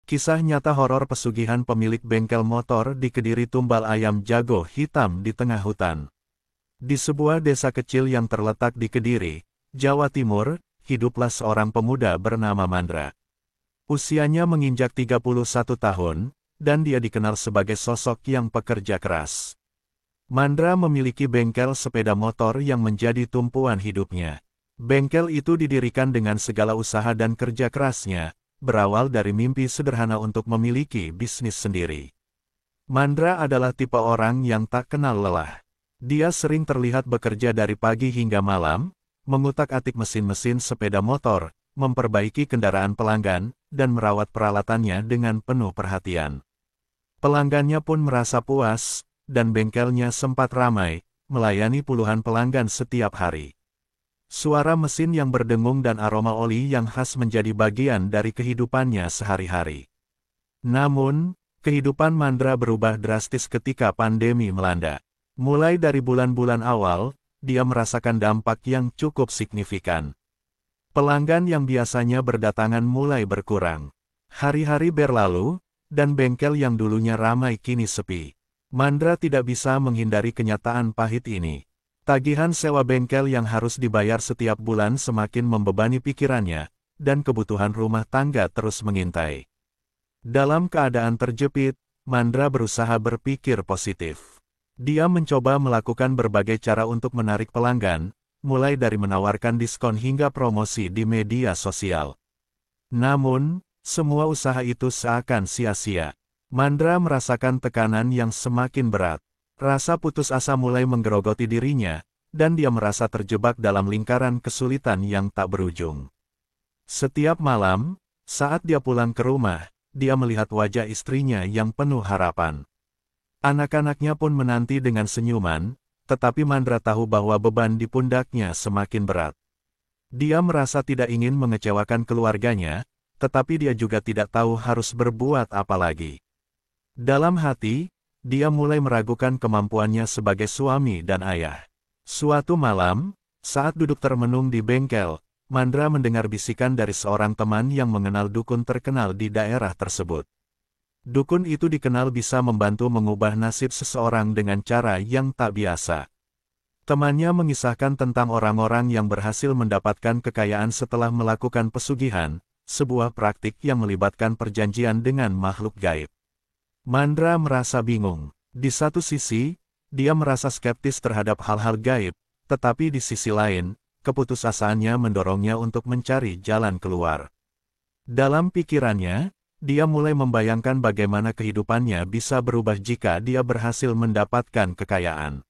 Kisah nyata horor pesugihan pemilik bengkel motor di Kediri tumbal ayam jago hitam di tengah hutan. Di sebuah desa kecil yang terletak di Kediri, Jawa Timur, hiduplah seorang pemuda bernama Mandra. Usianya menginjak 31 tahun, dan dia dikenal sebagai sosok yang pekerja keras. Mandra memiliki bengkel sepeda motor yang menjadi tumpuan hidupnya. Bengkel itu didirikan dengan segala usaha dan kerja kerasnya, berawal dari mimpi sederhana untuk memiliki bisnis sendiri. Mandra adalah tipe orang yang tak kenal lelah. Dia sering terlihat bekerja dari pagi hingga malam, mengutak-atik mesin-mesin sepeda motor, memperbaiki kendaraan pelanggan, dan merawat peralatannya dengan penuh perhatian. Pelanggannya pun merasa puas, dan bengkelnya sempat ramai, melayani puluhan pelanggan setiap hari. Suara mesin yang berdengung dan aroma oli yang khas menjadi bagian dari kehidupannya sehari-hari. Namun, kehidupan Mandra berubah drastis ketika pandemi melanda. Mulai dari bulan-bulan awal, dia merasakan dampak yang cukup signifikan. Pelanggan yang biasanya berdatangan mulai berkurang. Hari-hari berlalu, dan bengkel yang dulunya ramai kini sepi. Mandra tidak bisa menghindari kenyataan pahit ini. Tagihan sewa bengkel yang harus dibayar setiap bulan semakin membebani pikirannya, dan kebutuhan rumah tangga terus mengintai. Dalam keadaan terjepit, Mandra berusaha berpikir positif. Dia mencoba melakukan berbagai cara untuk menarik pelanggan, mulai dari menawarkan diskon hingga promosi di media sosial. Namun, semua usaha itu seakan sia-sia. Mandra merasakan tekanan yang semakin berat. Rasa putus asa mulai menggerogoti dirinya, dan dia merasa terjebak dalam lingkaran kesulitan yang tak berujung. Setiap malam, saat dia pulang ke rumah, dia melihat wajah istrinya yang penuh harapan. Anak-anaknya pun menanti dengan senyuman, tetapi Mandra tahu bahwa beban di pundaknya semakin berat. Dia merasa tidak ingin mengecewakan keluarganya, tetapi dia juga tidak tahu harus berbuat apa lagi. Dalam hati, dia mulai meragukan kemampuannya sebagai suami dan ayah. Suatu malam, saat duduk termenung di bengkel, Mandra mendengar bisikan dari seorang teman yang mengenal dukun terkenal di daerah tersebut. Dukun itu dikenal bisa membantu mengubah nasib seseorang dengan cara yang tak biasa. Temannya mengisahkan tentang orang-orang yang berhasil mendapatkan kekayaan setelah melakukan pesugihan, sebuah praktik yang melibatkan perjanjian dengan makhluk gaib. Mandra merasa bingung. Di satu sisi, dia merasa skeptis terhadap hal-hal gaib, tetapi di sisi lain, keputusasaannya mendorongnya untuk mencari jalan keluar. Dalam pikirannya, dia mulai membayangkan bagaimana kehidupannya bisa berubah jika dia berhasil mendapatkan kekayaan.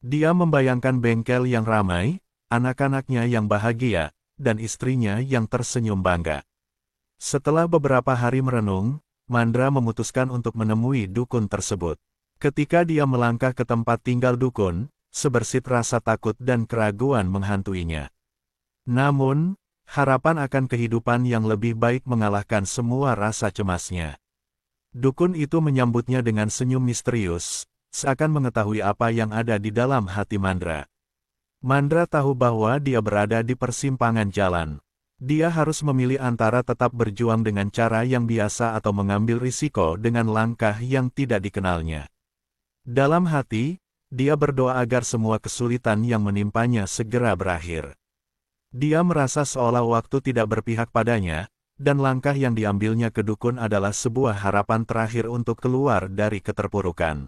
Dia membayangkan bengkel yang ramai, anak-anaknya yang bahagia, dan istrinya yang tersenyum bangga. Setelah beberapa hari merenung, Mandra memutuskan untuk menemui dukun tersebut. Ketika dia melangkah ke tempat tinggal dukun, sebersit rasa takut dan keraguan menghantuinya. Namun, harapan akan kehidupan yang lebih baik mengalahkan semua rasa cemasnya. Dukun itu menyambutnya dengan senyum misterius, seakan mengetahui apa yang ada di dalam hati Mandra. Mandra tahu bahwa dia berada di persimpangan jalan. Dia harus memilih antara tetap berjuang dengan cara yang biasa atau mengambil risiko dengan langkah yang tidak dikenalnya. Dalam hati, dia berdoa agar semua kesulitan yang menimpanya segera berakhir. Dia merasa seolah waktu tidak berpihak padanya, dan langkah yang diambilnya ke dukun adalah sebuah harapan terakhir untuk keluar dari keterpurukan.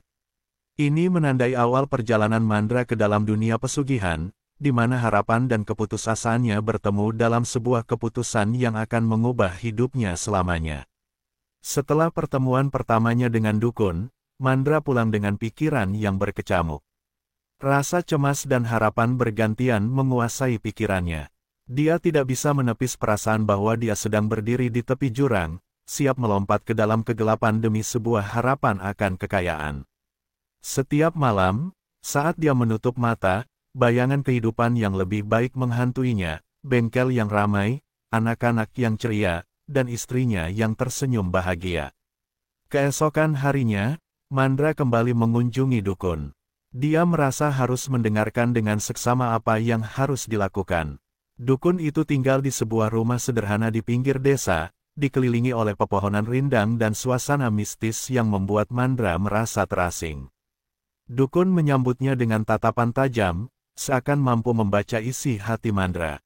Ini menandai awal perjalanan Mandra ke dalam dunia pesugihan, di mana harapan dan keputusasaannya bertemu dalam sebuah keputusan yang akan mengubah hidupnya selamanya. Setelah pertemuan pertamanya dengan dukun, Mandra pulang dengan pikiran yang berkecamuk. Rasa cemas dan harapan bergantian menguasai pikirannya. Dia tidak bisa menepis perasaan bahwa dia sedang berdiri di tepi jurang, siap melompat ke dalam kegelapan demi sebuah harapan akan kekayaan. Setiap malam, saat dia menutup mata, bayangan kehidupan yang lebih baik menghantuinya, bengkel yang ramai, anak-anak yang ceria, dan istrinya yang tersenyum bahagia. Keesokan harinya, Mandra kembali mengunjungi dukun. Dia merasa harus mendengarkan dengan seksama apa yang harus dilakukan. Dukun itu tinggal di sebuah rumah sederhana di pinggir desa, dikelilingi oleh pepohonan rindang dan suasana mistis yang membuat Mandra merasa terasing. Dukun menyambutnya dengan tatapan tajam, seakan mampu membaca isi hati Mandra.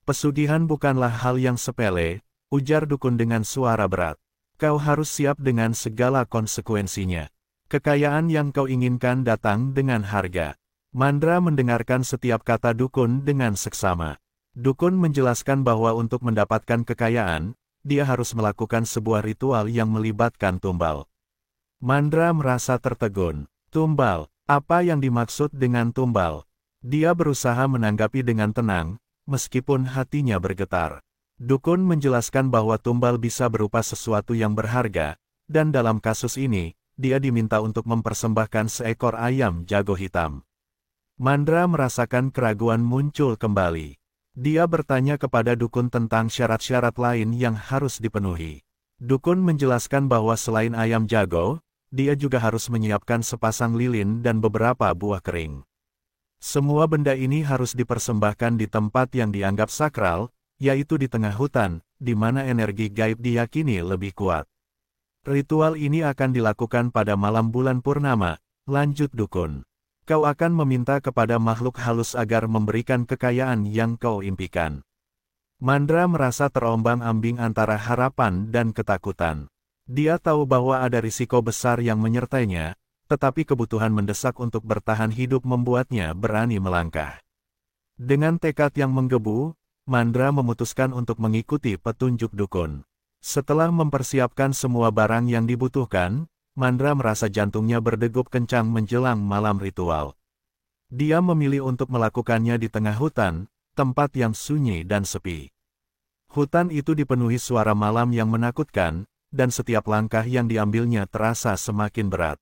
Pesugihan bukanlah hal yang sepele, ujar dukun dengan suara berat. Kau harus siap dengan segala konsekuensinya. Kekayaan yang kau inginkan datang dengan harga. Mandra mendengarkan setiap kata dukun dengan seksama. Dukun menjelaskan bahwa untuk mendapatkan kekayaan, dia harus melakukan sebuah ritual yang melibatkan tumbal. Mandra merasa tertegun. Tumbal, apa yang dimaksud dengan tumbal? Dia berusaha menanggapi dengan tenang, meskipun hatinya bergetar. Dukun menjelaskan bahwa tumbal bisa berupa sesuatu yang berharga, dan dalam kasus ini, dia diminta untuk mempersembahkan seekor ayam jago hitam. Mandra merasakan keraguan muncul kembali. Dia bertanya kepada dukun tentang syarat-syarat lain yang harus dipenuhi. Dukun menjelaskan bahwa selain ayam jago, dia juga harus menyiapkan sepasang lilin dan beberapa buah kering. Semua benda ini harus dipersembahkan di tempat yang dianggap sakral, yaitu di tengah hutan, di mana energi gaib diyakini lebih kuat. Ritual ini akan dilakukan pada malam bulan purnama, lanjut dukun. Kau akan meminta kepada makhluk halus agar memberikan kekayaan yang kau impikan. Mandra merasa terombang-ambing antara harapan dan ketakutan. Dia tahu bahwa ada risiko besar yang menyertainya, tetapi kebutuhan mendesak untuk bertahan hidup membuatnya berani melangkah. Dengan tekad yang menggebu, Mandra memutuskan untuk mengikuti petunjuk dukun. Setelah mempersiapkan semua barang yang dibutuhkan, Mandra merasa jantungnya berdegup kencang menjelang malam ritual. Dia memilih untuk melakukannya di tengah hutan, tempat yang sunyi dan sepi. Hutan itu dipenuhi suara malam yang menakutkan, dan setiap langkah yang diambilnya terasa semakin berat.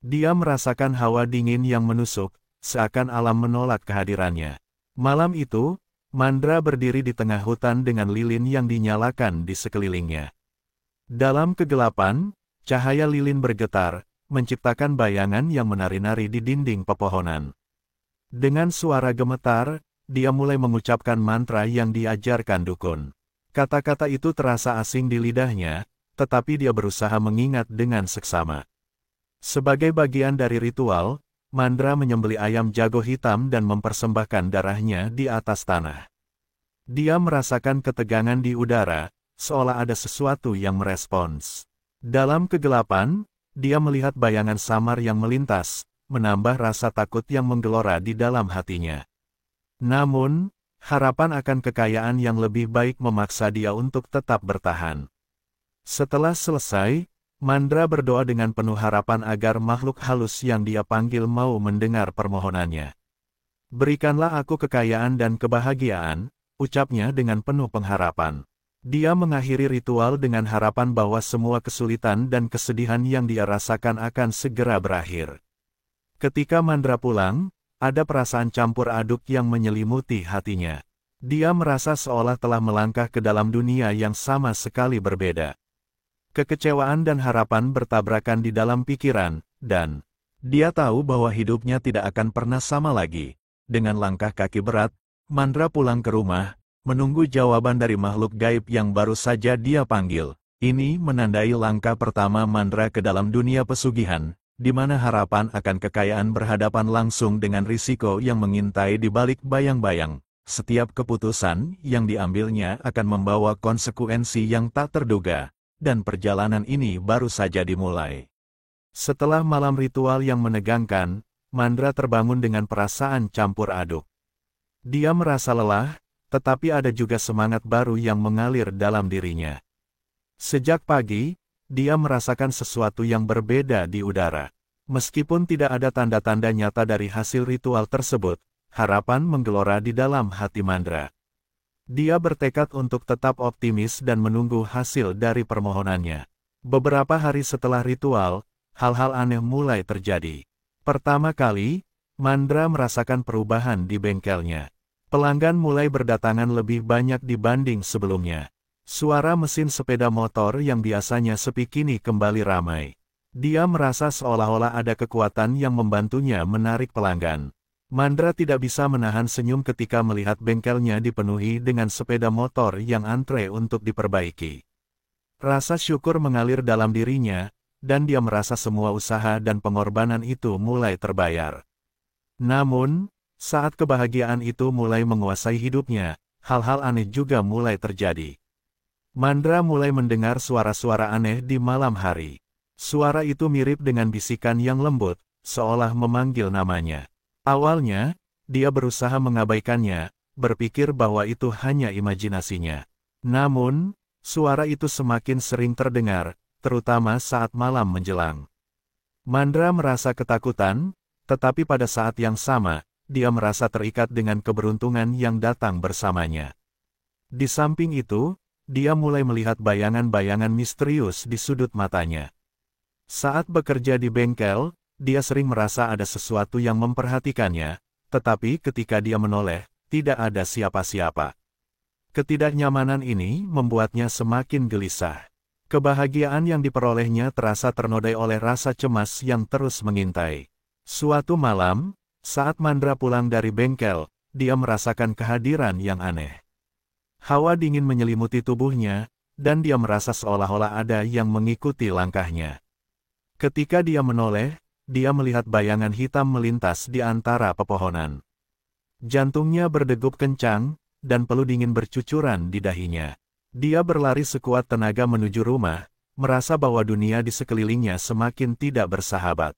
Dia merasakan hawa dingin yang menusuk, seakan alam menolak kehadirannya. Malam itu, Mandra berdiri di tengah hutan dengan lilin yang dinyalakan di sekelilingnya. Dalam kegelapan, cahaya lilin bergetar, menciptakan bayangan yang menari-nari di dinding pepohonan. Dengan suara gemetar, dia mulai mengucapkan mantra yang diajarkan dukun. Kata-kata itu terasa asing di lidahnya, tetapi dia berusaha mengingat dengan seksama. Sebagai bagian dari ritual, Mandra menyembelih ayam jago hitam dan mempersembahkan darahnya di atas tanah. Dia merasakan ketegangan di udara, seolah ada sesuatu yang merespons. Dalam kegelapan, dia melihat bayangan samar yang melintas, menambah rasa takut yang menggelora di dalam hatinya. Namun, harapan akan kekayaan yang lebih baik memaksa dia untuk tetap bertahan. Setelah selesai, Mandra berdoa dengan penuh harapan agar makhluk halus yang dia panggil mau mendengar permohonannya. Berikanlah aku kekayaan dan kebahagiaan, ucapnya dengan penuh pengharapan. Dia mengakhiri ritual dengan harapan bahwa semua kesulitan dan kesedihan yang dia rasakan akan segera berakhir. Ketika Mandra pulang, ada perasaan campur aduk yang menyelimuti hatinya. Dia merasa seolah telah melangkah ke dalam dunia yang sama sekali berbeda. Kekecewaan dan harapan bertabrakan di dalam pikiran, dan dia tahu bahwa hidupnya tidak akan pernah sama lagi. Dengan langkah kaki berat, Mandra pulang ke rumah, menunggu jawaban dari makhluk gaib yang baru saja dia panggil. Ini menandai langkah pertama Mandra ke dalam dunia pesugihan, di mana harapan akan kekayaan berhadapan langsung dengan risiko yang mengintai di balik bayang-bayang. Setiap keputusan yang diambilnya akan membawa konsekuensi yang tak terduga. Dan perjalanan ini baru saja dimulai. Setelah malam ritual yang menegangkan, Mandra terbangun dengan perasaan campur aduk. Dia merasa lelah, tetapi ada juga semangat baru yang mengalir dalam dirinya. Sejak pagi, dia merasakan sesuatu yang berbeda di udara. Meskipun tidak ada tanda-tanda nyata dari hasil ritual tersebut, harapan menggelora di dalam hati Mandra. Dia bertekad untuk tetap optimis dan menunggu hasil dari permohonannya. Beberapa hari setelah ritual, hal-hal aneh mulai terjadi. Pertama kali, Mandra merasakan perubahan di bengkelnya. Pelanggan mulai berdatangan lebih banyak dibanding sebelumnya. Suara mesin sepeda motor yang biasanya sepi kini kembali ramai. Dia merasa seolah-olah ada kekuatan yang membantunya menarik pelanggan. Mandra tidak bisa menahan senyum ketika melihat bengkelnya dipenuhi dengan sepeda motor yang antre untuk diperbaiki. Rasa syukur mengalir dalam dirinya, dan dia merasa semua usaha dan pengorbanan itu mulai terbayar. Namun, saat kebahagiaan itu mulai menguasai hidupnya, hal-hal aneh juga mulai terjadi. Mandra mulai mendengar suara-suara aneh di malam hari. Suara itu mirip dengan bisikan yang lembut, seolah memanggil namanya. Awalnya, dia berusaha mengabaikannya, berpikir bahwa itu hanya imajinasinya. Namun, suara itu semakin sering terdengar, terutama saat malam menjelang. Mandra merasa ketakutan, tetapi pada saat yang sama, dia merasa terikat dengan keberuntungan yang datang bersamanya. Di samping itu, dia mulai melihat bayangan-bayangan misterius di sudut matanya. Saat bekerja di bengkel, dia sering merasa ada sesuatu yang memperhatikannya, tetapi ketika dia menoleh, tidak ada siapa-siapa. Ketidaknyamanan ini membuatnya semakin gelisah. Kebahagiaan yang diperolehnya terasa ternodai oleh rasa cemas yang terus mengintai. Suatu malam, saat Mandra pulang dari bengkel, dia merasakan kehadiran yang aneh. Hawa dingin menyelimuti tubuhnya, dan dia merasa seolah-olah ada yang mengikuti langkahnya. Ketika dia menoleh, dia melihat bayangan hitam melintas di antara pepohonan. Jantungnya berdegup kencang, dan peluh dingin bercucuran di dahinya. Dia berlari sekuat tenaga menuju rumah, merasa bahwa dunia di sekelilingnya semakin tidak bersahabat.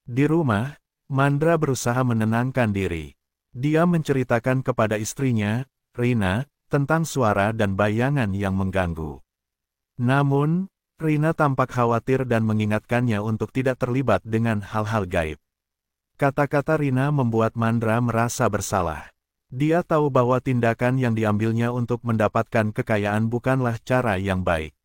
Di rumah, Mandra berusaha menenangkan diri. Dia menceritakan kepada istrinya, Rina, tentang suara dan bayangan yang mengganggu. Namun, Rina tampak khawatir dan mengingatkannya untuk tidak terlibat dengan hal-hal gaib. Kata-kata Rina membuat Mandra merasa bersalah. Dia tahu bahwa tindakan yang diambilnya untuk mendapatkan kekayaan bukanlah cara yang baik.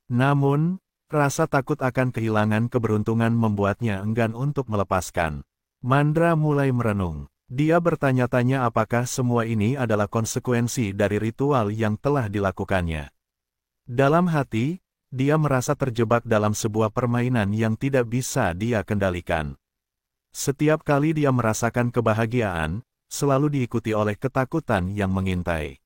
Namun, rasa takut akan kehilangan keberuntungan membuatnya enggan untuk melepaskan. Mandra mulai merenung. Dia bertanya-tanya apakah semua ini adalah konsekuensi dari ritual yang telah dilakukannya. Dalam hati, dia merasa terjebak dalam sebuah permainan yang tidak bisa dia kendalikan. Setiap kali dia merasakan kebahagiaan, selalu diikuti oleh ketakutan yang mengintai.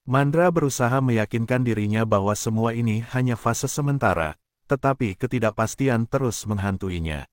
Mandra berusaha meyakinkan dirinya bahwa semua ini hanya fase sementara, tetapi ketidakpastian terus menghantuinya.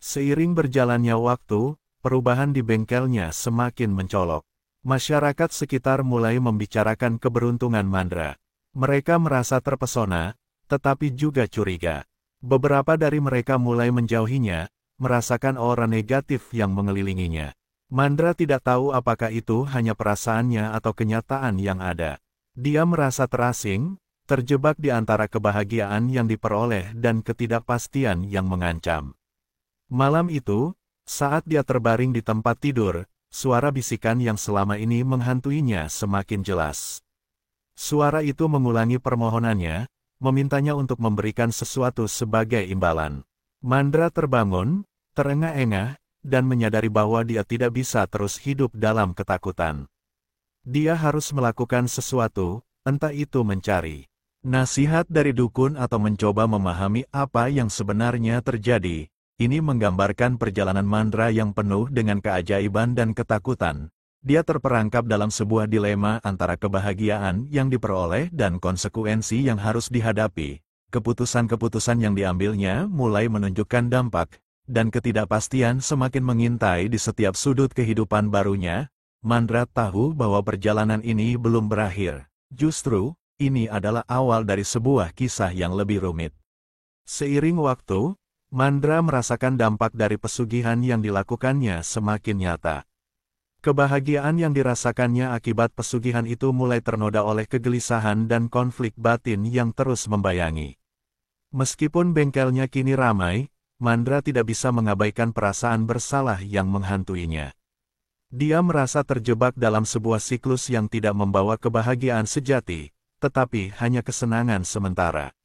Seiring berjalannya waktu, perubahan di bengkelnya semakin mencolok. Masyarakat sekitar mulai membicarakan keberuntungan Mandra. Mereka merasa terpesona, tetapi juga curiga. Beberapa dari mereka mulai menjauhinya, merasakan aura negatif yang mengelilinginya. Mandra tidak tahu apakah itu hanya perasaannya atau kenyataan yang ada. Dia merasa terasing, terjebak di antara kebahagiaan yang diperoleh dan ketidakpastian yang mengancam. Malam itu, saat dia terbaring di tempat tidur, suara bisikan yang selama ini menghantuinya semakin jelas. Suara itu mengulangi permohonannya, memintanya untuk memberikan sesuatu sebagai imbalan. Mandra terbangun, terengah-engah, dan menyadari bahwa dia tidak bisa terus hidup dalam ketakutan. Dia harus melakukan sesuatu, entah itu mencari nasihat dari dukun atau mencoba memahami apa yang sebenarnya terjadi. Ini menggambarkan perjalanan Mandra yang penuh dengan keajaiban dan ketakutan. Dia terperangkap dalam sebuah dilema antara kebahagiaan yang diperoleh dan konsekuensi yang harus dihadapi. Keputusan-keputusan yang diambilnya mulai menunjukkan dampak, dan ketidakpastian semakin mengintai di setiap sudut kehidupan barunya. Mandra tahu bahwa perjalanan ini belum berakhir. Justru, ini adalah awal dari sebuah kisah yang lebih rumit. Seiring waktu, Mandra merasakan dampak dari pesugihan yang dilakukannya semakin nyata. Kebahagiaan yang dirasakannya akibat pesugihan itu mulai ternoda oleh kegelisahan dan konflik batin yang terus membayangi. Meskipun bengkelnya kini ramai, Mandra tidak bisa mengabaikan perasaan bersalah yang menghantuinya. Dia merasa terjebak dalam sebuah siklus yang tidak membawa kebahagiaan sejati, tetapi hanya kesenangan sementara.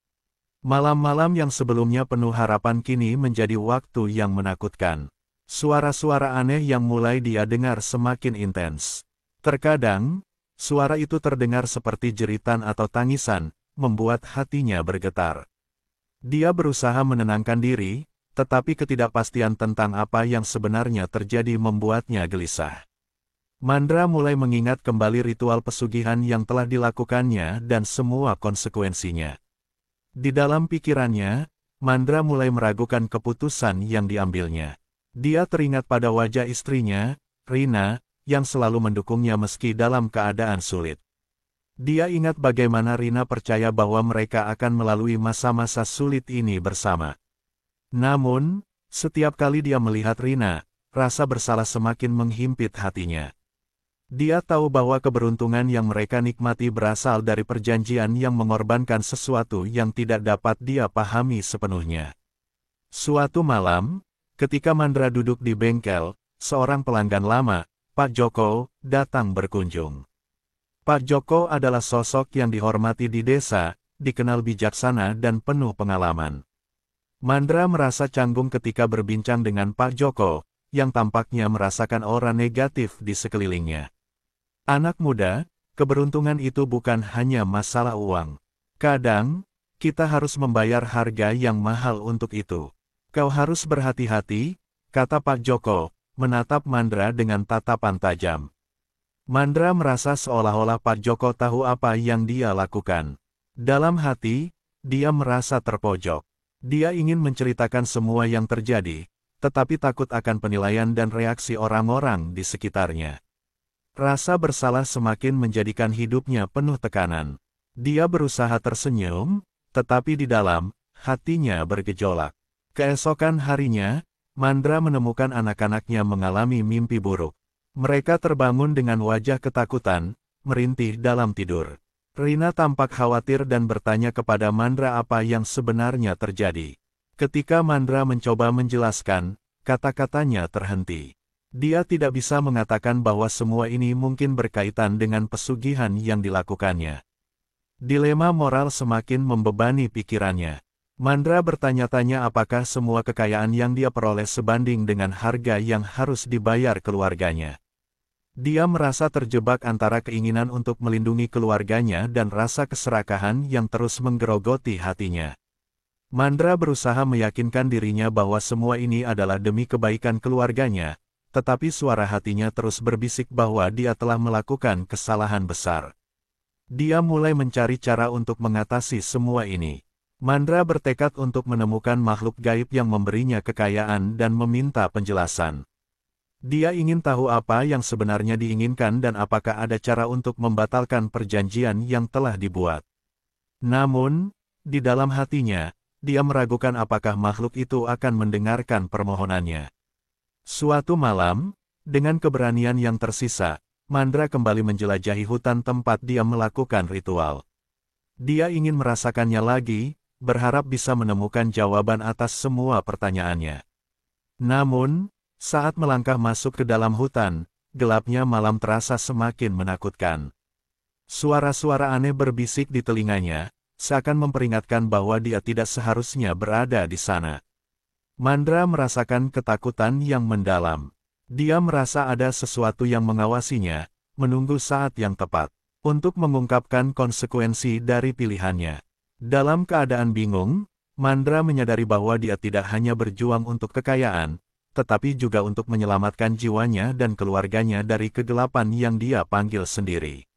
Malam-malam yang sebelumnya penuh harapan kini menjadi waktu yang menakutkan. Suara-suara aneh yang mulai dia dengar semakin intens. Terkadang, suara itu terdengar seperti jeritan atau tangisan, membuat hatinya bergetar. Dia berusaha menenangkan diri, tetapi ketidakpastian tentang apa yang sebenarnya terjadi membuatnya gelisah. Mandra mulai mengingat kembali ritual pesugihan yang telah dilakukannya dan semua konsekuensinya. Di dalam pikirannya, Mandra mulai meragukan keputusan yang diambilnya. Dia teringat pada wajah istrinya, Rina, yang selalu mendukungnya meski dalam keadaan sulit. Dia ingat bagaimana Rina percaya bahwa mereka akan melalui masa-masa sulit ini bersama. Namun, setiap kali dia melihat Rina, rasa bersalah semakin menghimpit hatinya. Dia tahu bahwa keberuntungan yang mereka nikmati berasal dari perjanjian yang mengorbankan sesuatu yang tidak dapat dia pahami sepenuhnya. Suatu malam, ketika Mandra duduk di bengkel, seorang pelanggan lama, Pak Joko, datang berkunjung. Pak Joko adalah sosok yang dihormati di desa, dikenal bijaksana dan penuh pengalaman. Mandra merasa canggung ketika berbincang dengan Pak Joko, yang tampaknya merasakan aura negatif di sekelilingnya. Anak muda, keberuntungan itu bukan hanya masalah uang. Kadang, kita harus membayar harga yang mahal untuk itu. Kau harus berhati-hati, kata Pak Joko, menatap Mandra dengan tatapan tajam. Mandra merasa seolah-olah Pak Joko tahu apa yang dia lakukan. Dalam hati, dia merasa terpojok. Dia ingin menceritakan semua yang terjadi, tetapi takut akan penilaian dan reaksi orang-orang di sekitarnya. Rasa bersalah semakin menjadikan hidupnya penuh tekanan. Dia berusaha tersenyum, tetapi di dalam, hatinya bergejolak. Keesokan harinya, Mandra menemukan anak-anaknya mengalami mimpi buruk. Mereka terbangun dengan wajah ketakutan, merintih dalam tidur. Rina tampak khawatir dan bertanya kepada Mandra apa yang sebenarnya terjadi. Ketika Mandra mencoba menjelaskan, kata-katanya terhenti. Dia tidak bisa mengatakan bahwa semua ini mungkin berkaitan dengan pesugihan yang dilakukannya. Dilema moral semakin membebani pikirannya. Mandra bertanya-tanya apakah semua kekayaan yang dia peroleh sebanding dengan harga yang harus dibayar keluarganya. Dia merasa terjebak antara keinginan untuk melindungi keluarganya dan rasa keserakahan yang terus menggerogoti hatinya. Mandra berusaha meyakinkan dirinya bahwa semua ini adalah demi kebaikan keluarganya, tetapi suara hatinya terus berbisik bahwa dia telah melakukan kesalahan besar. Dia mulai mencari cara untuk mengatasi semua ini. Mandra bertekad untuk menemukan makhluk gaib yang memberinya kekayaan dan meminta penjelasan. Dia ingin tahu apa yang sebenarnya diinginkan dan apakah ada cara untuk membatalkan perjanjian yang telah dibuat. Namun, di dalam hatinya, dia meragukan apakah makhluk itu akan mendengarkan permohonannya. Suatu malam, dengan keberanian yang tersisa, Mandra kembali menjelajahi hutan tempat dia melakukan ritual. Dia ingin merasakannya lagi, berharap bisa menemukan jawaban atas semua pertanyaannya. Namun, saat melangkah masuk ke dalam hutan, gelapnya malam terasa semakin menakutkan. Suara-suara aneh berbisik di telinganya, seakan memperingatkan bahwa dia tidak seharusnya berada di sana. Mandra merasakan ketakutan yang mendalam. Dia merasa ada sesuatu yang mengawasinya, menunggu saat yang tepat untuk mengungkapkan konsekuensi dari pilihannya. Dalam keadaan bingung, Mandra menyadari bahwa dia tidak hanya berjuang untuk kekayaan, tetapi juga untuk menyelamatkan jiwanya dan keluarganya dari kegelapan yang dia panggil sendiri.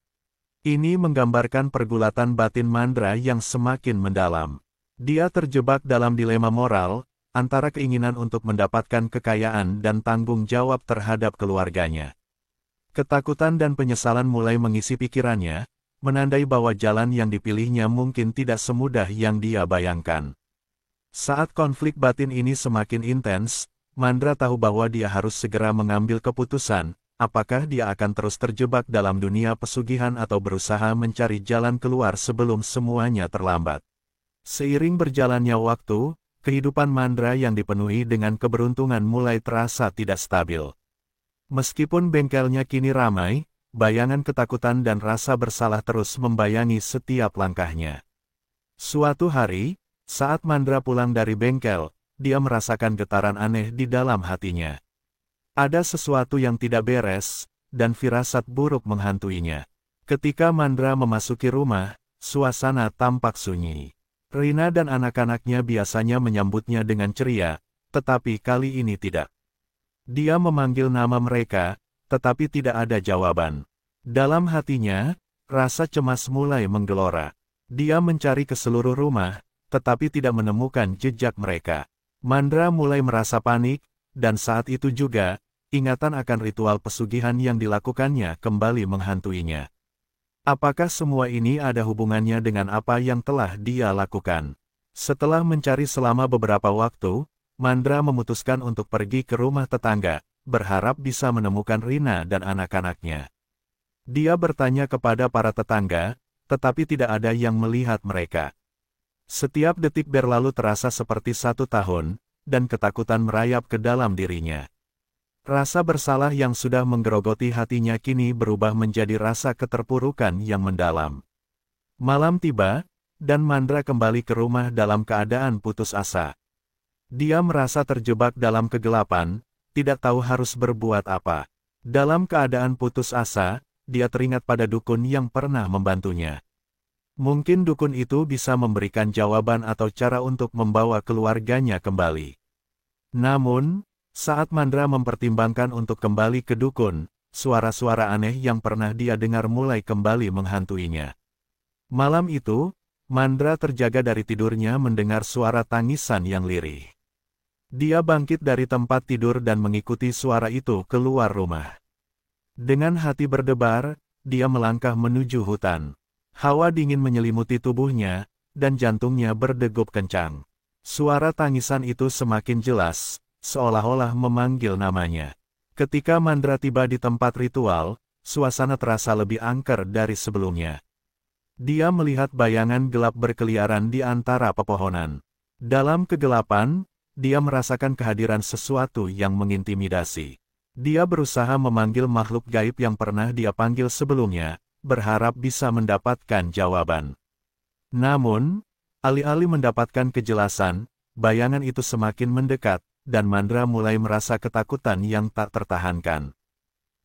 Ini menggambarkan pergulatan batin Mandra yang semakin mendalam. Dia terjebak dalam dilema moral, antara keinginan untuk mendapatkan kekayaan dan tanggung jawab terhadap keluarganya. Ketakutan dan penyesalan mulai mengisi pikirannya, menandai bahwa jalan yang dipilihnya mungkin tidak semudah yang dia bayangkan. Saat konflik batin ini semakin intens, Mandra tahu bahwa dia harus segera mengambil keputusan, apakah dia akan terus terjebak dalam dunia pesugihan atau berusaha mencari jalan keluar sebelum semuanya terlambat. Seiring berjalannya waktu, kehidupan Mandra yang dipenuhi dengan keberuntungan mulai terasa tidak stabil. Meskipun bengkelnya kini ramai, bayangan ketakutan dan rasa bersalah terus membayangi setiap langkahnya. Suatu hari, saat Mandra pulang dari bengkel, dia merasakan getaran aneh di dalam hatinya. Ada sesuatu yang tidak beres, dan firasat buruk menghantuinya. Ketika Mandra memasuki rumah, suasana tampak sunyi. Rina dan anak-anaknya biasanya menyambutnya dengan ceria, tetapi kali ini tidak. Dia memanggil nama mereka, tetapi tidak ada jawaban. Dalam hatinya, rasa cemas mulai menggelora. Dia mencari ke seluruh rumah, tetapi tidak menemukan jejak mereka. Mandra mulai merasa panik, dan saat itu juga, ingatan akan ritual pesugihan yang dilakukannya kembali menghantuinya. Apakah semua ini ada hubungannya dengan apa yang telah dia lakukan? Setelah mencari selama beberapa waktu, Mandra memutuskan untuk pergi ke rumah tetangga, berharap bisa menemukan Rina dan anak-anaknya. Dia bertanya kepada para tetangga, tetapi tidak ada yang melihat mereka. Setiap detik berlalu terasa seperti 1 tahun, dan ketakutan merayap ke dalam dirinya. Rasa bersalah yang sudah menggerogoti hatinya kini berubah menjadi rasa keterpurukan yang mendalam. Malam tiba, dan Mandra kembali ke rumah dalam keadaan putus asa. Dia merasa terjebak dalam kegelapan, tidak tahu harus berbuat apa. Dalam keadaan putus asa, dia teringat pada dukun yang pernah membantunya. Mungkin dukun itu bisa memberikan jawaban atau cara untuk membawa keluarganya kembali. Namun, saat Mandra mempertimbangkan untuk kembali ke dukun, suara-suara aneh yang pernah dia dengar mulai kembali menghantuinya. Malam itu, Mandra terjaga dari tidurnya mendengar suara tangisan yang lirih. Dia bangkit dari tempat tidur dan mengikuti suara itu keluar rumah. Dengan hati berdebar, dia melangkah menuju hutan. Hawa dingin menyelimuti tubuhnya, dan jantungnya berdegup kencang. Suara tangisan itu semakin jelas, seolah-olah memanggil namanya. Ketika Mandra tiba di tempat ritual, suasana terasa lebih angker dari sebelumnya. Dia melihat bayangan gelap berkeliaran di antara pepohonan. Dalam kegelapan, dia merasakan kehadiran sesuatu yang mengintimidasi. Dia berusaha memanggil makhluk gaib yang pernah dia panggil sebelumnya, berharap bisa mendapatkan jawaban. Namun, alih-alih mendapatkan kejelasan, bayangan itu semakin mendekat, dan Mandra mulai merasa ketakutan yang tak tertahankan.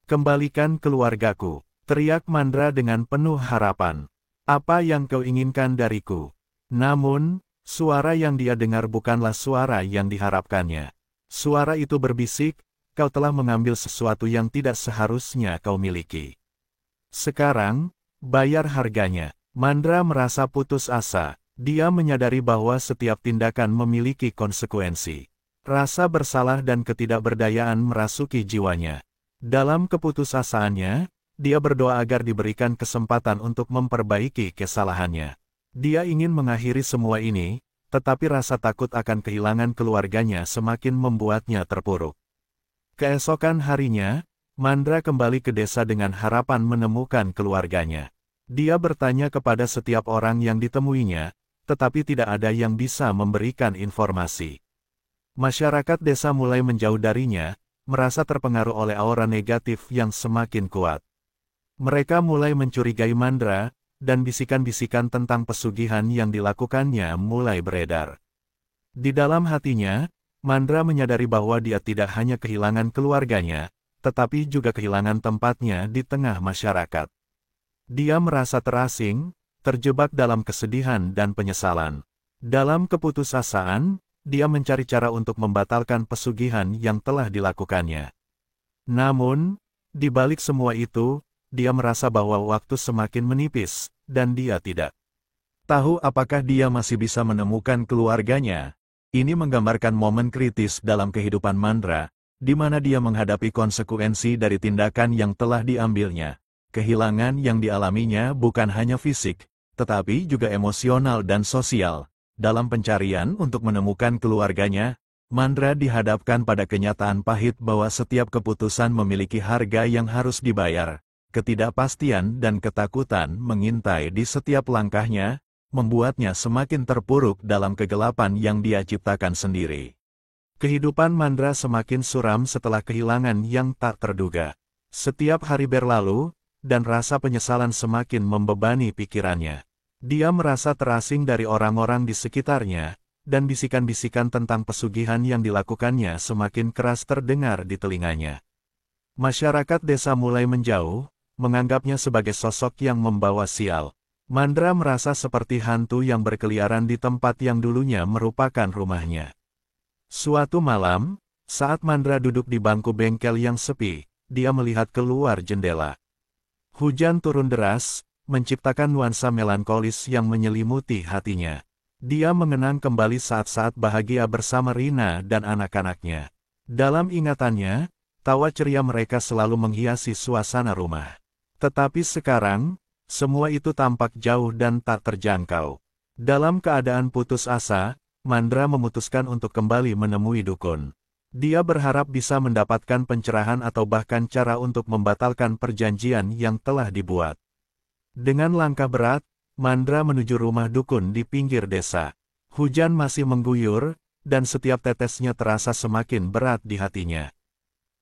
"Kembalikan keluargaku," teriak Mandra dengan penuh harapan. "Apa yang kau inginkan dariku?" Namun, suara yang dia dengar bukanlah suara yang diharapkannya. Suara itu berbisik, "Kau telah mengambil sesuatu yang tidak seharusnya kau miliki. Sekarang, bayar harganya." Mandra merasa putus asa. Dia menyadari bahwa setiap tindakan memiliki konsekuensi. Rasa bersalah dan ketidakberdayaan merasuki jiwanya. Dalam keputusasaannya, dia berdoa agar diberikan kesempatan untuk memperbaiki kesalahannya. Dia ingin mengakhiri semua ini, tetapi rasa takut akan kehilangan keluarganya semakin membuatnya terpuruk. Keesokan harinya, Mandra kembali ke desa dengan harapan menemukan keluarganya. Dia bertanya kepada setiap orang yang ditemuinya, tetapi tidak ada yang bisa memberikan informasi. Masyarakat desa mulai menjauh darinya, merasa terpengaruh oleh aura negatif yang semakin kuat. Mereka mulai mencurigai Mandra, dan bisikan-bisikan tentang pesugihan yang dilakukannya mulai beredar. Di dalam hatinya, Mandra menyadari bahwa dia tidak hanya kehilangan keluarganya, tetapi juga kehilangan tempatnya di tengah masyarakat. Dia merasa terasing, terjebak dalam kesedihan dan penyesalan. Dalam keputusasaan, dia mencari cara untuk membatalkan pesugihan yang telah dilakukannya. Namun, di balik semua itu, dia merasa bahwa waktu semakin menipis, dan dia tidak tahu apakah dia masih bisa menemukan keluarganya. Ini menggambarkan momen kritis dalam kehidupan Mandra, di mana dia menghadapi konsekuensi dari tindakan yang telah diambilnya. Kehilangan yang dialaminya bukan hanya fisik, tetapi juga emosional dan sosial. Dalam pencarian untuk menemukan keluarganya, Mandra dihadapkan pada kenyataan pahit bahwa setiap keputusan memiliki harga yang harus dibayar. Ketidakpastian dan ketakutan mengintai di setiap langkahnya, membuatnya semakin terpuruk dalam kegelapan yang dia ciptakan sendiri. Kehidupan Mandra semakin suram setelah kehilangan yang tak terduga. Setiap hari berlalu, dan rasa penyesalan semakin membebani pikirannya. Dia merasa terasing dari orang-orang di sekitarnya, dan bisikan-bisikan tentang pesugihan yang dilakukannya semakin keras terdengar di telinganya. Masyarakat desa mulai menjauh, menganggapnya sebagai sosok yang membawa sial. Mandra merasa seperti hantu yang berkeliaran di tempat yang dulunya merupakan rumahnya. Suatu malam, saat Mandra duduk di bangku bengkel yang sepi, dia melihat keluar jendela. Hujan turun deras, menciptakan nuansa melankolis yang menyelimuti hatinya. Dia mengenang kembali saat-saat bahagia bersama Rina dan anak-anaknya. Dalam ingatannya, tawa ceria mereka selalu menghiasi suasana rumah. Tetapi sekarang, semua itu tampak jauh dan tak terjangkau. Dalam keadaan putus asa, Mandra memutuskan untuk kembali menemui dukun. Dia berharap bisa mendapatkan pencerahan atau bahkan cara untuk membatalkan perjanjian yang telah dibuat. Dengan langkah berat, Mandra menuju rumah dukun di pinggir desa. Hujan masih mengguyur, dan setiap tetesnya terasa semakin berat di hatinya.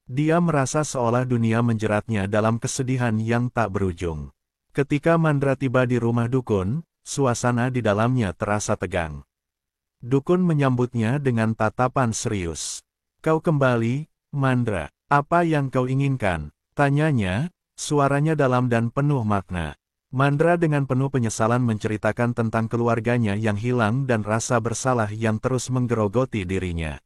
Dia merasa seolah dunia menjeratnya dalam kesedihan yang tak berujung. Ketika Mandra tiba di rumah dukun, suasana di dalamnya terasa tegang. Dukun menyambutnya dengan tatapan serius. "Kau kembali, Mandra. Apa yang kau inginkan?" tanyanya, suaranya dalam dan penuh makna. Mandra dengan penuh penyesalan menceritakan tentang keluarganya yang hilang dan rasa bersalah yang terus menggerogoti dirinya.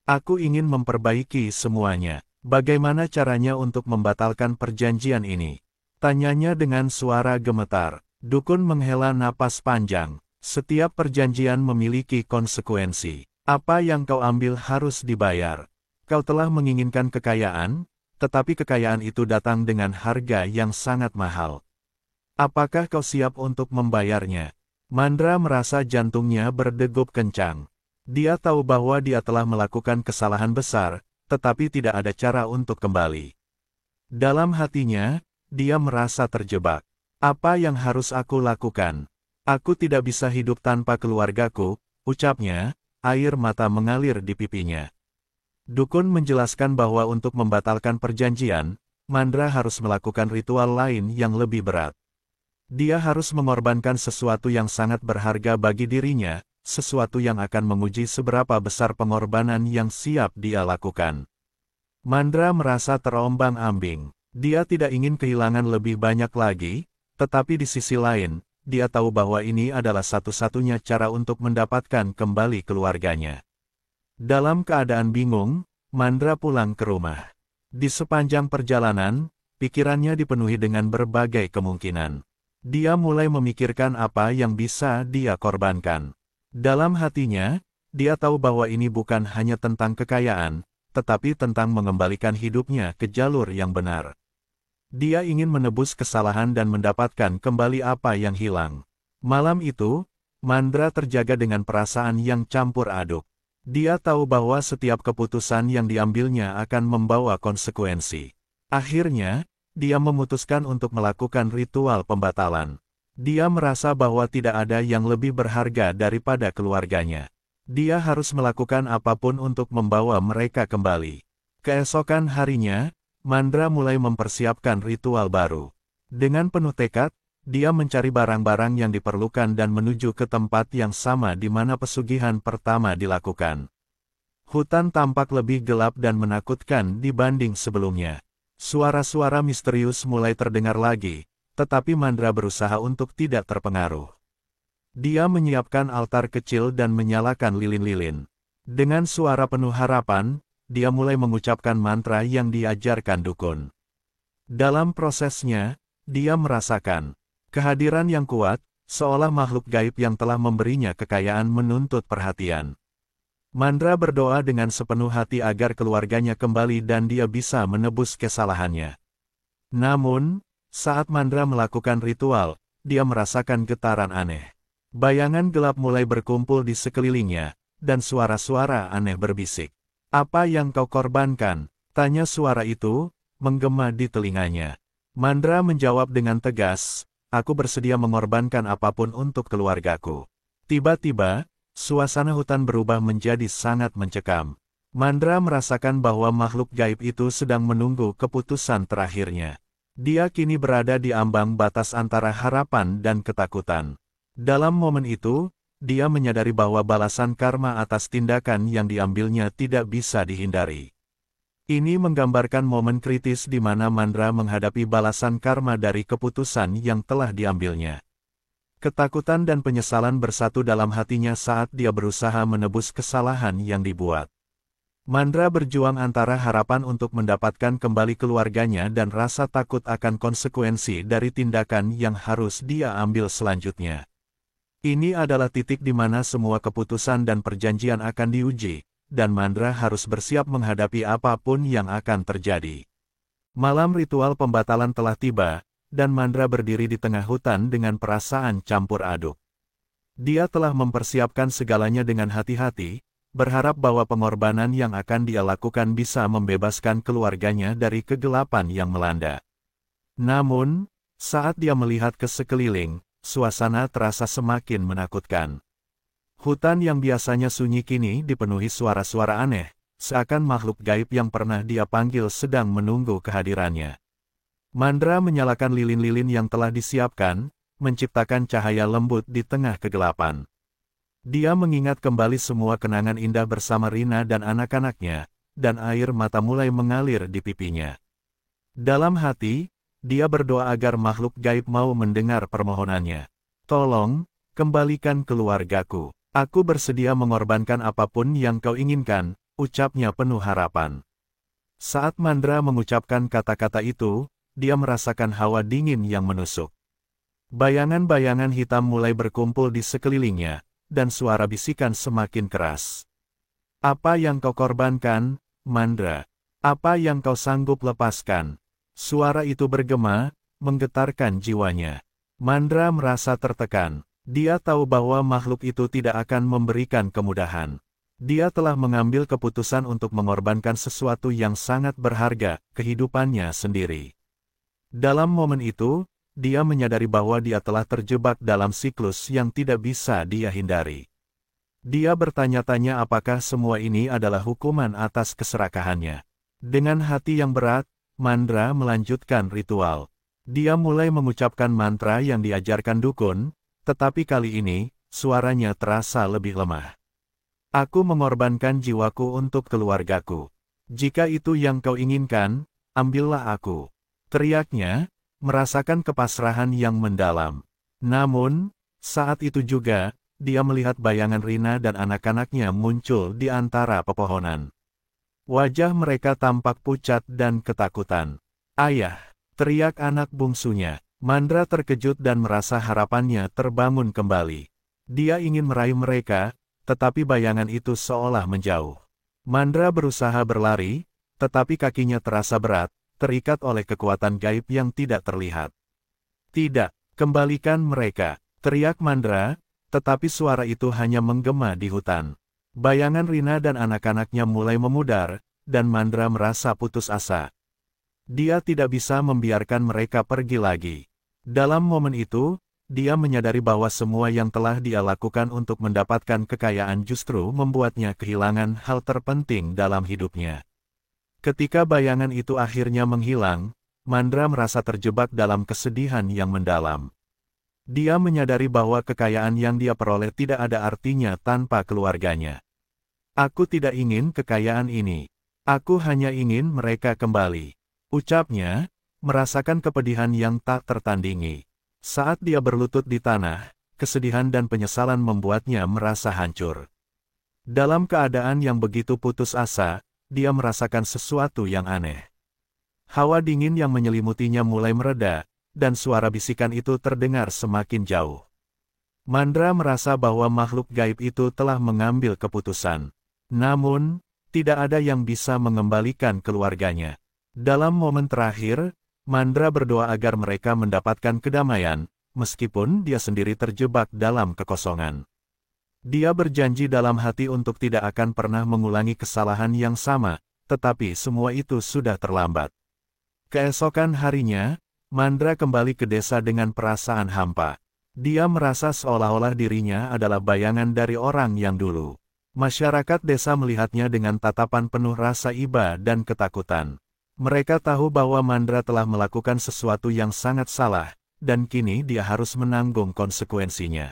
"Aku ingin memperbaiki semuanya. Bagaimana caranya untuk membatalkan perjanjian ini?" tanyanya dengan suara gemetar. Dukun menghela napas panjang. "Setiap perjanjian memiliki konsekuensi. Apa yang kau ambil harus dibayar. Kau telah menginginkan kekayaan, tetapi kekayaan itu datang dengan harga yang sangat mahal. Apakah kau siap untuk membayarnya?" Mandra merasa jantungnya berdegup kencang. Dia tahu bahwa dia telah melakukan kesalahan besar, tetapi tidak ada cara untuk kembali. Dalam hatinya, dia merasa terjebak. "Apa yang harus aku lakukan? Aku tidak bisa hidup tanpa keluargaku," ucapnya, air mata mengalir di pipinya. Dukun menjelaskan bahwa untuk membatalkan perjanjian, Mandra harus melakukan ritual lain yang lebih berat. Dia harus mengorbankan sesuatu yang sangat berharga bagi dirinya, sesuatu yang akan menguji seberapa besar pengorbanan yang siap dia lakukan. Mandra merasa terombang-ambing. Dia tidak ingin kehilangan lebih banyak lagi, tetapi di sisi lain, dia tahu bahwa ini adalah satu-satunya cara untuk mendapatkan kembali keluarganya. Dalam keadaan bingung, Mandra pulang ke rumah. Di sepanjang perjalanan, pikirannya dipenuhi dengan berbagai kemungkinan. Dia mulai memikirkan apa yang bisa dia korbankan. Dalam hatinya, dia tahu bahwa ini bukan hanya tentang kekayaan, tetapi tentang mengembalikan hidupnya ke jalur yang benar. Dia ingin menebus kesalahan dan mendapatkan kembali apa yang hilang. Malam itu, Mandra terjaga dengan perasaan yang campur aduk. Dia tahu bahwa setiap keputusan yang diambilnya akan membawa konsekuensi. Akhirnya, dia memutuskan untuk melakukan ritual pembatalan. Dia merasa bahwa tidak ada yang lebih berharga daripada keluarganya. Dia harus melakukan apapun untuk membawa mereka kembali. Keesokan harinya, Mandra mulai mempersiapkan ritual baru. Dengan penuh tekad, dia mencari barang-barang yang diperlukan dan menuju ke tempat yang sama di mana pesugihan pertama dilakukan. Hutan tampak lebih gelap dan menakutkan dibanding sebelumnya. Suara-suara misterius mulai terdengar lagi, tetapi Mandra berusaha untuk tidak terpengaruh. Dia menyiapkan altar kecil dan menyalakan lilin-lilin. Dengan suara penuh harapan, dia mulai mengucapkan mantra yang diajarkan dukun. Dalam prosesnya, dia merasakan kehadiran yang kuat, seolah makhluk gaib yang telah memberinya kekayaan menuntut perhatian. Mandra berdoa dengan sepenuh hati agar keluarganya kembali dan dia bisa menebus kesalahannya. Namun, saat Mandra melakukan ritual, dia merasakan getaran aneh. Bayangan gelap mulai berkumpul di sekelilingnya, dan suara-suara aneh berbisik. "Apa yang kau korbankan?" tanya suara itu, menggema di telinganya. Mandra menjawab dengan tegas, "Aku bersedia mengorbankan apapun untuk keluargaku." Tiba-tiba, suasana hutan berubah menjadi sangat mencekam. Mandra merasakan bahwa makhluk gaib itu sedang menunggu keputusan terakhirnya. Dia kini berada di ambang batas antara harapan dan ketakutan. Dalam momen itu, dia menyadari bahwa balasan karma atas tindakan yang diambilnya tidak bisa dihindari. Ini menggambarkan momen kritis di mana Mandra menghadapi balasan karma dari keputusan yang telah diambilnya. Ketakutan dan penyesalan bersatu dalam hatinya saat dia berusaha menebus kesalahan yang dibuat. Mandra berjuang antara harapan untuk mendapatkan kembali keluarganya dan rasa takut akan konsekuensi dari tindakan yang harus dia ambil selanjutnya. Ini adalah titik di mana semua keputusan dan perjanjian akan diuji, dan Mandra harus bersiap menghadapi apapun yang akan terjadi. Malam ritual pembatalan telah tiba, dan Mandra berdiri di tengah hutan dengan perasaan campur aduk. Dia telah mempersiapkan segalanya dengan hati-hati, berharap bahwa pengorbanan yang akan dia lakukan bisa membebaskan keluarganya dari kegelapan yang melanda. Namun, saat dia melihat ke sekeliling, suasana terasa semakin menakutkan. Hutan yang biasanya sunyi kini dipenuhi suara-suara aneh, seakan makhluk gaib yang pernah dia panggil sedang menunggu kehadirannya. Mandra menyalakan lilin-lilin yang telah disiapkan, menciptakan cahaya lembut di tengah kegelapan. Dia mengingat kembali semua kenangan indah bersama Rina dan anak-anaknya, dan air mata mulai mengalir di pipinya. Dalam hati, dia berdoa agar makhluk gaib mau mendengar permohonannya. Tolong, kembalikan keluargaku. Aku bersedia mengorbankan apapun yang kau inginkan, ucapnya penuh harapan. Saat Mandra mengucapkan kata-kata itu, dia merasakan hawa dingin yang menusuk. Bayangan-bayangan hitam mulai berkumpul di sekelilingnya, dan suara bisikan semakin keras. Apa yang kau korbankan, Mandra? Apa yang kau sanggup lepaskan? Suara itu bergema, menggetarkan jiwanya. Mandra merasa tertekan. Dia tahu bahwa makhluk itu tidak akan memberikan kemudahan. Dia telah mengambil keputusan untuk mengorbankan sesuatu yang sangat berharga, kehidupannya sendiri. Dalam momen itu, dia menyadari bahwa dia telah terjebak dalam siklus yang tidak bisa dia hindari. Dia bertanya-tanya apakah semua ini adalah hukuman atas keserakahannya. Dengan hati yang berat, Mandra melanjutkan ritual. Dia mulai mengucapkan mantra yang diajarkan dukun, tetapi kali ini, suaranya terasa lebih lemah. Aku mengorbankan jiwaku untuk keluargaku. Jika itu yang kau inginkan, ambillah aku. Teriaknya, merasakan kepasrahan yang mendalam. Namun, saat itu juga, dia melihat bayangan Rina dan anak-anaknya muncul di antara pepohonan. Wajah mereka tampak pucat dan ketakutan. Ayah, teriak anak bungsunya. Mandra terkejut dan merasa harapannya terbangun kembali. Dia ingin meraih mereka, tetapi bayangan itu seolah menjauh. Mandra berusaha berlari, tetapi kakinya terasa berat, terikat oleh kekuatan gaib yang tidak terlihat. Tidak, kembalikan mereka, teriak Mandra, tetapi suara itu hanya menggema di hutan. Bayangan Rina dan anak-anaknya mulai memudar, dan Mandra merasa putus asa. Dia tidak bisa membiarkan mereka pergi lagi. Dalam momen itu, dia menyadari bahwa semua yang telah dia lakukan untuk mendapatkan kekayaan justru membuatnya kehilangan hal terpenting dalam hidupnya. Ketika bayangan itu akhirnya menghilang, Mandra merasa terjebak dalam kesedihan yang mendalam. Dia menyadari bahwa kekayaan yang dia peroleh tidak ada artinya tanpa keluarganya. Aku tidak ingin kekayaan ini. Aku hanya ingin mereka kembali. Ucapnya, merasakan kepedihan yang tak tertandingi. Saat dia berlutut di tanah, kesedihan dan penyesalan membuatnya merasa hancur. Dalam keadaan yang begitu putus asa, dia merasakan sesuatu yang aneh. Hawa dingin yang menyelimutinya mulai mereda, dan suara bisikan itu terdengar semakin jauh. Mandra merasa bahwa makhluk gaib itu telah mengambil keputusan. Namun, tidak ada yang bisa mengembalikan keluarganya. Dalam momen terakhir, Mandra berdoa agar mereka mendapatkan kedamaian, meskipun dia sendiri terjebak dalam kekosongan. Dia berjanji dalam hati untuk tidak akan pernah mengulangi kesalahan yang sama, tetapi semua itu sudah terlambat. Keesokan harinya, Mandra kembali ke desa dengan perasaan hampa. Dia merasa seolah-olah dirinya adalah bayangan dari orang yang dulu. Masyarakat desa melihatnya dengan tatapan penuh rasa iba dan ketakutan. Mereka tahu bahwa Mandra telah melakukan sesuatu yang sangat salah, dan kini dia harus menanggung konsekuensinya.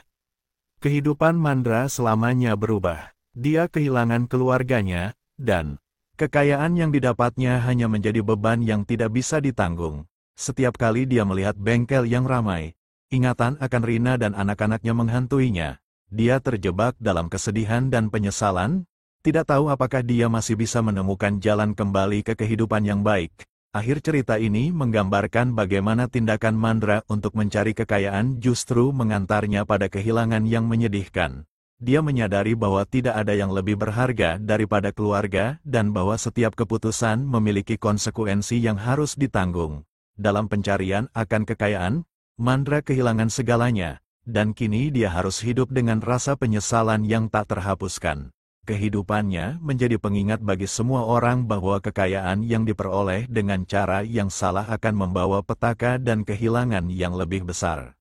Kehidupan Mandra selamanya berubah. Dia kehilangan keluarganya, dan kekayaan yang didapatnya hanya menjadi beban yang tidak bisa ditanggung. Setiap kali dia melihat bengkel yang ramai, ingatan akan Rina dan anak-anaknya menghantuinya. Dia terjebak dalam kesedihan dan penyesalan, tidak tahu apakah dia masih bisa menemukan jalan kembali ke kehidupan yang baik, Akhir cerita ini menggambarkan bagaimana tindakan Mandra untuk mencari kekayaan justru mengantarnya pada kehilangan yang menyedihkan. Dia menyadari bahwa tidak ada yang lebih berharga daripada keluarga dan bahwa setiap keputusan memiliki konsekuensi yang harus ditanggung. Dalam pencarian akan kekayaan, Mandra kehilangan segalanya, dan kini dia harus hidup dengan rasa penyesalan yang tak terhapuskan. Kehidupannya menjadi pengingat bagi semua orang bahwa kekayaan yang diperoleh dengan cara yang salah akan membawa petaka dan kehilangan yang lebih besar.